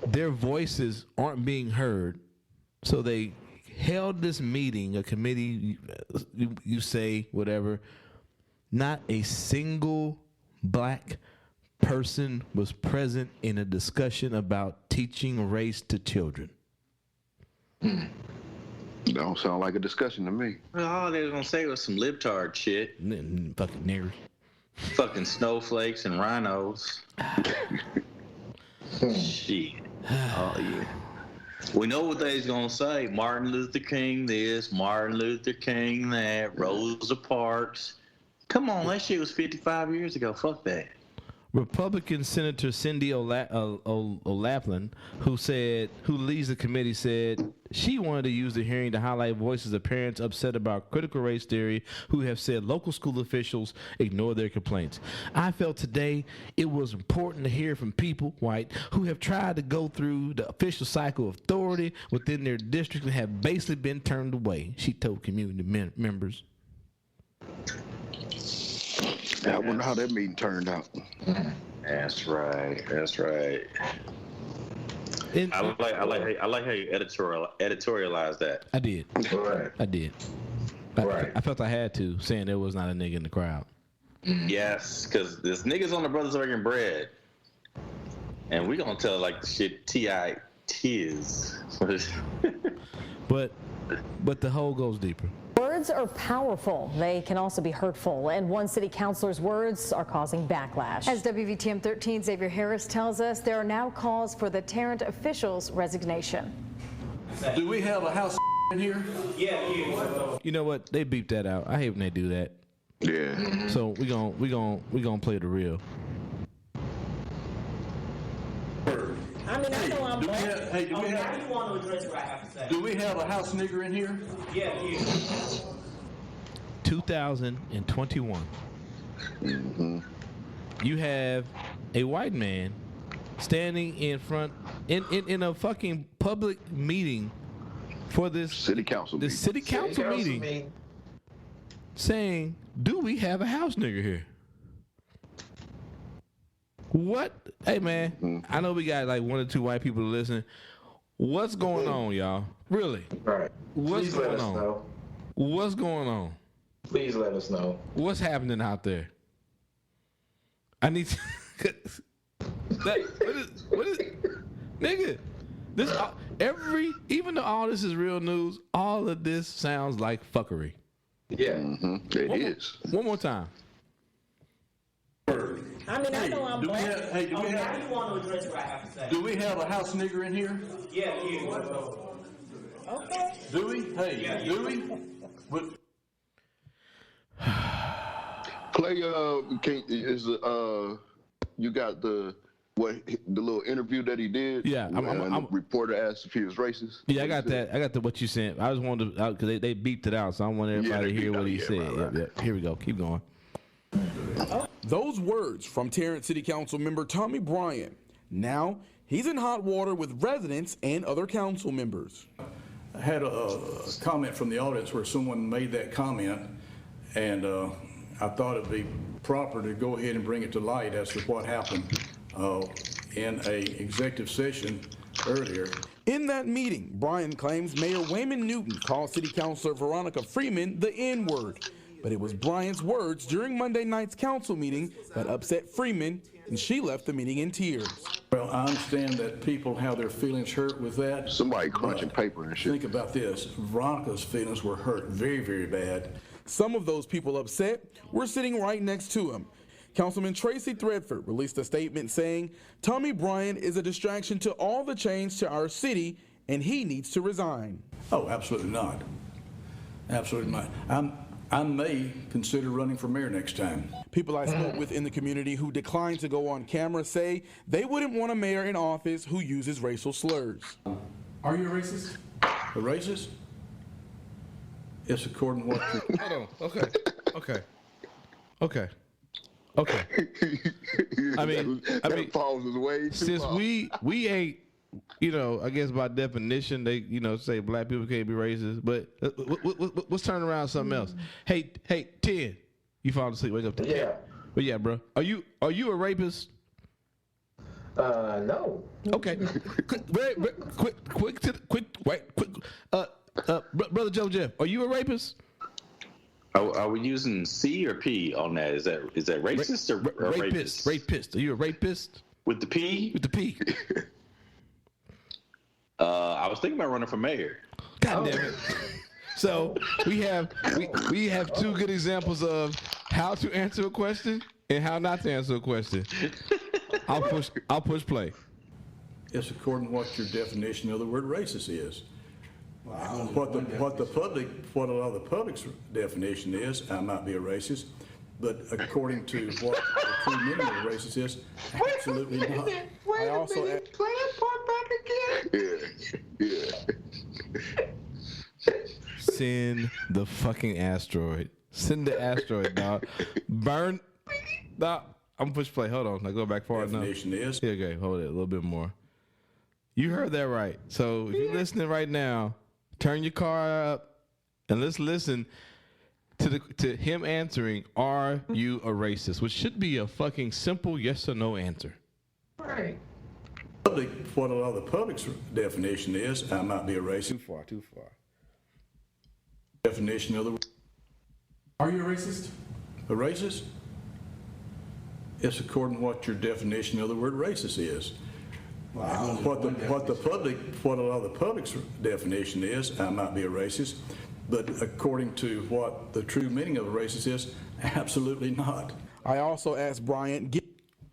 their voices aren't being heard, so they held this meeting, a committee, you say, whatever. Not a single black person was present in a discussion about teaching race to children. Don't sound like a discussion to me. Well, all they was gonna say was some libtard shit. Fucking niggers. Fucking snowflakes and rhinos. Shit. Oh, yeah. We know what they's gonna say. Martin Luther King this, Martin Luther King that, Rosa Parks. Come on, that shit was 55 years ago. Fuck that. Republican Senator Cindy O'Laughlin, who leads the committee, said she wanted to use the hearing to highlight voices of parents upset about critical race theory who have said local school officials ignore their complaints. I felt today it was important to hear from people, white, who have tried to go through the official cycle of authority within their district and have basically been turned away, she told community members. I wonder how that meeting turned out. That's right. I like how you editorialized that. I did. Right. I did. I felt I had to, saying there was not a nigga in the crowd. Yes, because there's niggas on the Brothers Breaking Bread, and we gonna tell like the shit T.I. tis. But the hole goes deeper. Words are powerful. They can also be hurtful, and one city councilor's words are causing backlash. As WVTM 13 Xavier Harris tells us, there are now calls for the Tarrant official's resignation. Do we have a house in here? Yeah. You know what? They beep that out. I hate when they do that. Yeah. So we gonna play the real. I mean, I know I'm black. Do we have a house nigger in here? Yeah. 2021. Mm-hmm. You have a white man standing in front in a fucking public meeting for this city council meeting saying, "Do we have a house nigger here?" What? Hey, man, I know we got like one or two white people to listen. What's going on, y'all? Really? Right. What's Please going let us on? know. What's going on? Please let us know. What's happening out there? I need to... what is nigga, this even though all this is real news, all of this sounds like fuckery. Yeah. Mm-hmm. It is. One more time. I mean, I know I'm black. Do we have a house nigger in here? Yeah. Okay. Do we? Hey, do we? Clay, you got the What the little interview that he did? Yeah, the reporter asked if he was racist. Yeah, I got that. I got what you sent. I just wanted to because they beeped it out, so I want everybody to hear what he said. Right. Yep. Here we go. Keep going. Those words from Tarrant City Council member Tommy Bryant. Now he's in hot water with residents and other council members. I had a comment from the audience where someone made that comment, and I thought it'd be proper to go ahead and bring it to light as to what happened in a executive session earlier. In that meeting, Bryant claims Mayor Wayman Newton called City Councilor Veronica Freeman the N-word. But it was Bryant's words during Monday night's council meeting that upset Freeman, and she left the meeting in tears. Well, I understand that people have their feelings hurt with that. Somebody crunching paper and shit. Think about this. Veronica's feelings were hurt very, very bad. Some of those people upset were sitting right next to him. Councilman Tracy Threadford released a statement saying, Tommy Bryant is a distraction to all the change to our city, and he needs to resign. Oh, absolutely not. Absolutely not. I may consider running for mayor next time. People I spoke with in the community who declined to go on camera say they wouldn't want a mayor in office who uses racial slurs. Are you a racist? A racist? It's according to what you... Hold on. Okay. I mean, pause was way too since long. we ain't, I guess by definition they, say black people can't be racist. But let's turn around something else. Hey, 10, you falling asleep? Wake up. 10. Yeah. But yeah, bro, are you a rapist? No. Okay. Brother Joe Jeff, are you a rapist? Are we using C or P on that? Is that racist or rapist? Rapist. Are you a rapist? With the P? With the P. I was thinking about running for mayor. God damn it. So we have two good examples of how to answer a question and how not to answer a question. I'll push play. It's according to what your definition of the word racist is. What a lot of the public's definition is, I might be a racist, but according to what the true meaning of a racist is, absolutely not. Wait a minute. Play that part back again. Yeah. Send the fucking asteroid. Send the asteroid, dog. Burn. Dog. I'm push play. Hold on. I go back far enough. Definition is. Yeah, okay, hold it a little bit more. You heard that right. So if you're listening right now, turn your car up and let's listen to him answering, are you a racist? Which should be a fucking simple yes or no answer. Right. What a lot of the public's definition is, I might be a racist. Too far. Definition of the word. Are you a racist? A racist? It's according to what your definition of the word racist is. What a lot of the public's definition is, I might be a racist, but according to what the true meaning of a racist is, absolutely not. I also asked Bryant,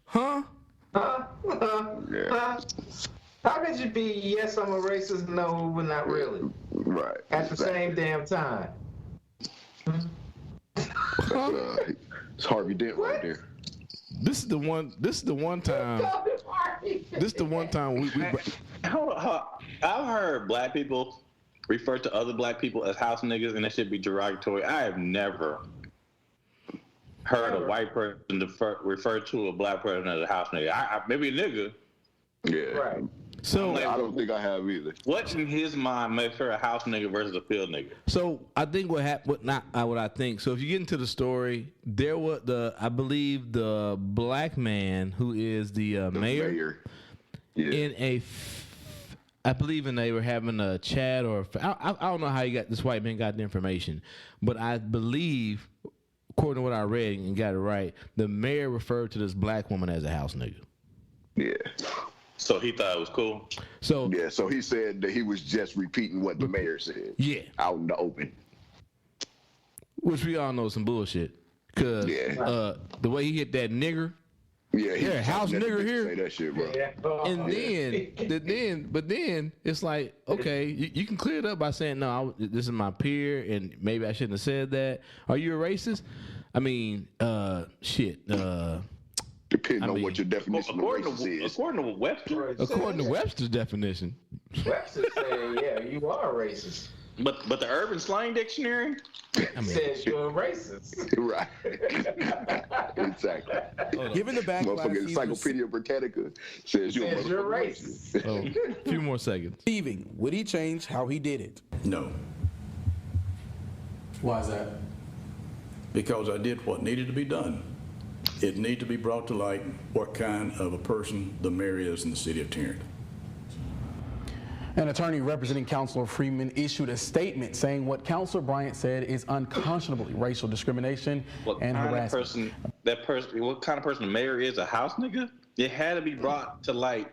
How could you be yes, I'm a racist, no, but not really? Right. At the same damn time. It's Harvey Dent right there. This is the one time. This is the one time we I've heard black people refer to other black people as house niggas, and that should be derogatory. I have never heard a white person refer to a black person as a house nigga. Maybe a nigga. Yeah. Right. So I don't think I have either. What in his mind makes her a house nigga versus a field nigga? So I think what I think. So if you get into the story, there was I believe the black man who is the mayor. Yeah. I believe they were having a chat or I don't know how this white man got the information, but I believe, according to what I read and got it right, the mayor referred to this black woman as a house nigga. Yeah. So he thought it was cool? So he said that he was just repeating what the mayor said. Yeah. Out in the open. Which we all know is some bullshit. Because the way he hit that nigger. Yeah, he house nigger here. Say that shit, bro. And then it's like, okay, you can clear it up by saying, no, this is my peer, and maybe I shouldn't have said that. Are you a racist? I mean, shit. Depending on what your definition of racist is. According to Webster. According to Webster's definition. Webster's saying, yeah, you are racist. But the Urban Slang Dictionary says you're a racist. Right. Exactly. Given the backlash, Motherfucking Encyclopedia Britannica says you're racist. Oh, a few more seconds. Receiving, would he change how he did it? No, Why is that? because I did what needed to be done. It needed to be brought to light what kind of a person the mayor is in the city of Tarrant. An attorney representing Councilor Freeman issued a statement saying what Councilor Bryant said is unconscionably racial discrimination and harassment. What kind of person the mayor is? A house nigga? It had to be brought to light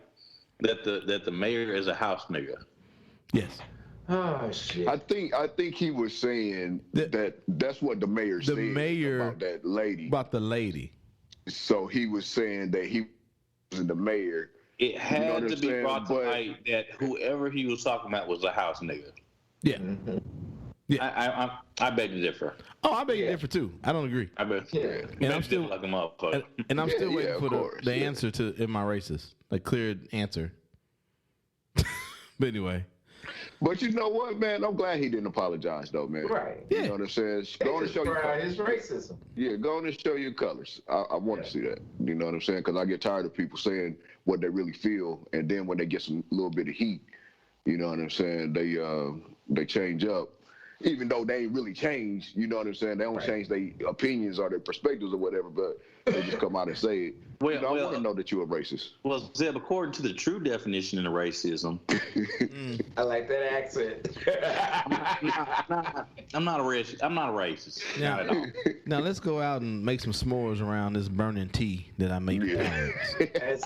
that the mayor is a house nigga. Yes. Oh shit! I think he was saying that's what the mayor said about that lady. About the lady. So he was saying that he wasn't the mayor. It had to be brought to light that whoever he was talking about was a house nigga. Yeah. Yeah. I beg to differ. Oh, I beg to differ too. I don't agree. I bet. Yeah. And I'm still like a motherfucker. And I'm still waiting for course, the answer to "Am I racist?" A clear answer. But anyway. But you know what, man? I'm glad he didn't apologize, though, man. Right. You know what I'm saying? Go on and show your colors. His racism. Yeah, go on and show your colors. I want to see that. You know what I'm saying? Because I get tired of people saying what they really feel, and then when they get some little bit of heat, you know what I'm saying? They change up, even though they ain't really changed. You know what I'm saying? They don't change their opinions or their perspectives or whatever, but they just come out and say it. Well, I want to know that you're a racist. Well, Zeb, according to the true definition of racism, I like that accent. I'm not a racist. Now, Not at all. Now let's go out and make some s'mores around this burning tea that I made for tolerance.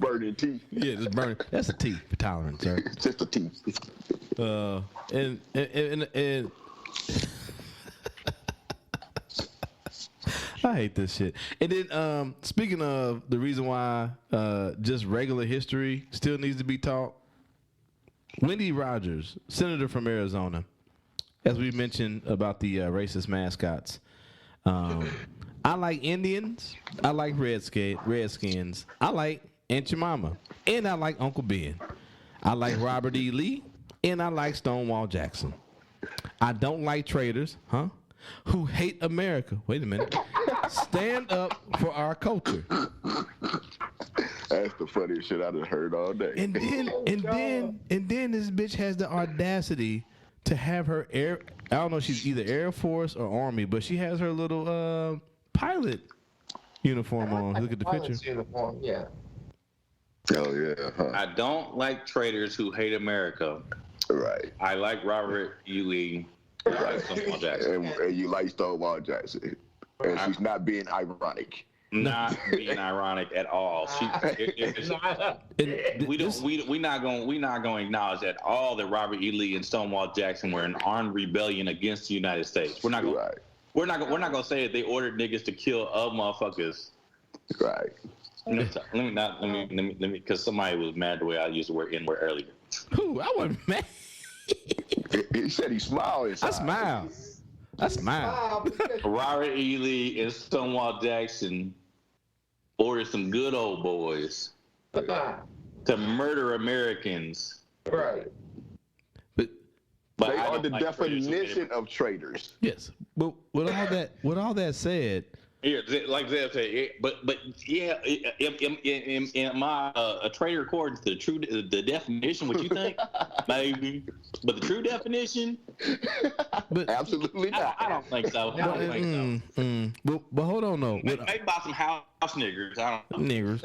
Burning tea. Yeah, just burning. That's a tea for tolerance, sir. Just a tea. And I hate this shit. And then speaking of the reason why just regular history still needs to be taught, Wendy Rogers, senator from Arizona, as we mentioned about the racist mascots. I like Indians. I like Redskins. I like Aunt Jemima. And I like Uncle Ben. I like Robert E. Lee. And I like Stonewall Jackson. I don't like traitors, who hate America. Wait a minute. Stand up for our culture. That's the funniest shit I've heard all day. And then this bitch has the audacity to have her I don't know, she's either Air Force or Army, but she has her little pilot uniform on. Look at the picture. Uniform, yeah. Oh yeah. I don't like traitors who hate America. Right. I like Robert E. Lee. Right. And you like Stonewall Jackson. And she's not being ironic. Not being ironic at all. We're not going to acknowledge at all that Robert E. Lee and Stonewall Jackson were in armed rebellion against the United States. We're not going. Right. We're not going to say that they ordered niggas to kill other motherfuckers. Right. Let me, because somebody was mad the way I used the word N-word earlier. Who? I wasn't mad. He said he smiled inside. I smiled. Robert E. Lee and Stonewall Jackson ordered some good old boys to murder Americans. Right. But they are the definition of traitors. Yes. But with all that said, yeah, like Zeb said, but yeah, am I a traitor according to the definition? What you think? Maybe, but the true definition? But absolutely not. I don't think so. But hold on though. Maybe by some house niggers. I don't know. Niggers.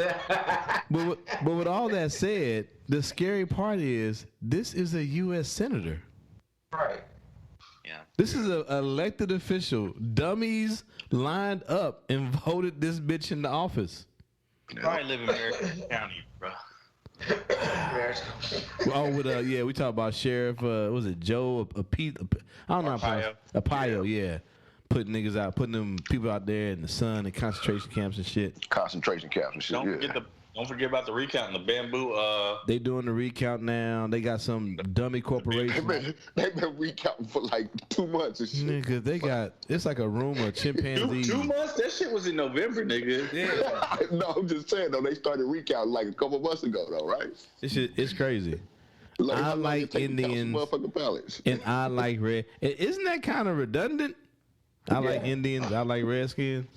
but with all that said, the scary part is this is a U.S. senator. Right. Yeah. This is an elected official. Dummies lined up and voted this bitch into office. Probably live in Marion County, bro. We talk about Sheriff. Was it Joe? I don't know. Arpaio, yeah. Putting them people out there in the sun and concentration camps and shit. Concentration camps and shit. Don't forget about the recount and the bamboo. They doing the recount now. They got some dummy corporation. They've been recounting for like 2 months and shit. Nigga, they got, it's like a room of chimpanzees. 2 months? That shit was in November, nigga. Yeah. No, I'm just saying though. They started recounting like a couple months ago though, right? This shit, it's crazy. I like Indians, motherfucking ballots. and I like red. Isn't that kind of redundant? I like Indians. I like Redskins.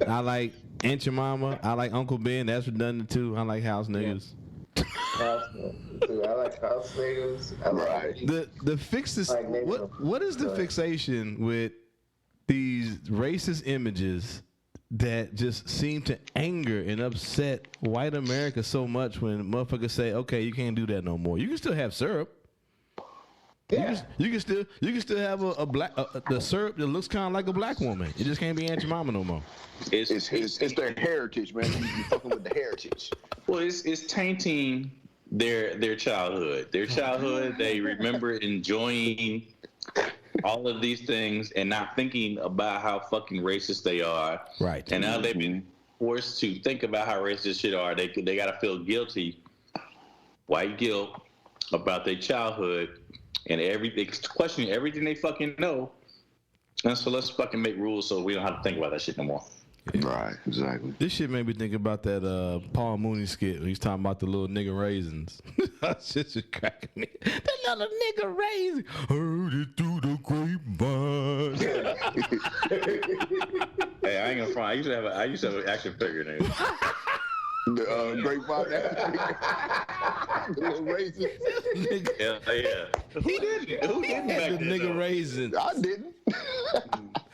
I like Aunt Your Mama. I like Uncle Ben. That's redundant too. I like house niggas. I like house niggas. I like the fixes. What is the fixation with these racist images that just seem to anger and upset white America so much when motherfuckers say, "Okay, you can't do that no more. You can still have syrup. Yeah. You can still have a black the syrup that looks kind of like a black woman. It just can't be Aunt Your Mama no more." It's their heritage, man. You fucking with the heritage. Well, it's tainting their childhood. Their childhood, they remember enjoying all of these things and not thinking about how fucking racist they are. Right. And now they've been forced to think about how racist shit are. They gotta feel guilty, white guilt, about their childhood and everything, questioning everything they fucking know. And so let's fucking make rules so we don't have to think about that shit no more. Right, exactly. This shit made me think about that Paul Mooney skit when he's talking about the little nigga raisins. That shit just cracking me. That little nigga raisin. Heard it through the grapevine. Hey, I ain't gonna front. I used to have an action figure, nigga. The grapevine. The little raisins. Yeah. Who didn't back the then, nigga though? raisins? I didn't.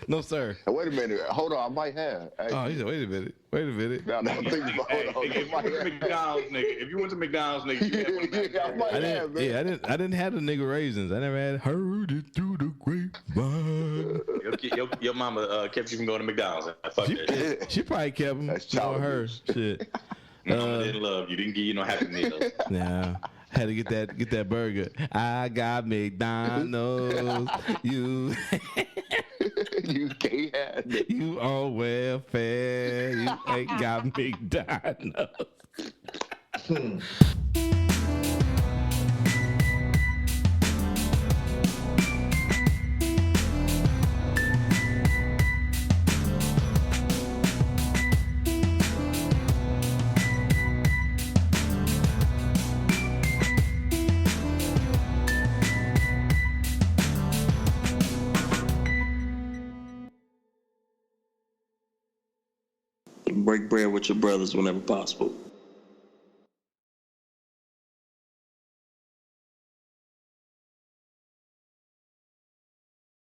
No, sir. Wait a minute. Hold on. I might have. Hey. Oh, he said, wait a minute. No, I'm thinking about If you went to McDonald's, nigga, you had one back there. I didn't have the nigga raisins. I never had heard it through the grapevine. Your mama kept you from going to McDonald's. Fuck it. She probably kept them. That's Knowing her shit. Mama didn't love you. Didn't give you no Happy Meals. Nah. Had to get that burger. I got McDonald's. You can't have it. You on welfare. You ain't got McDonald's. Break bread with your brothers whenever possible.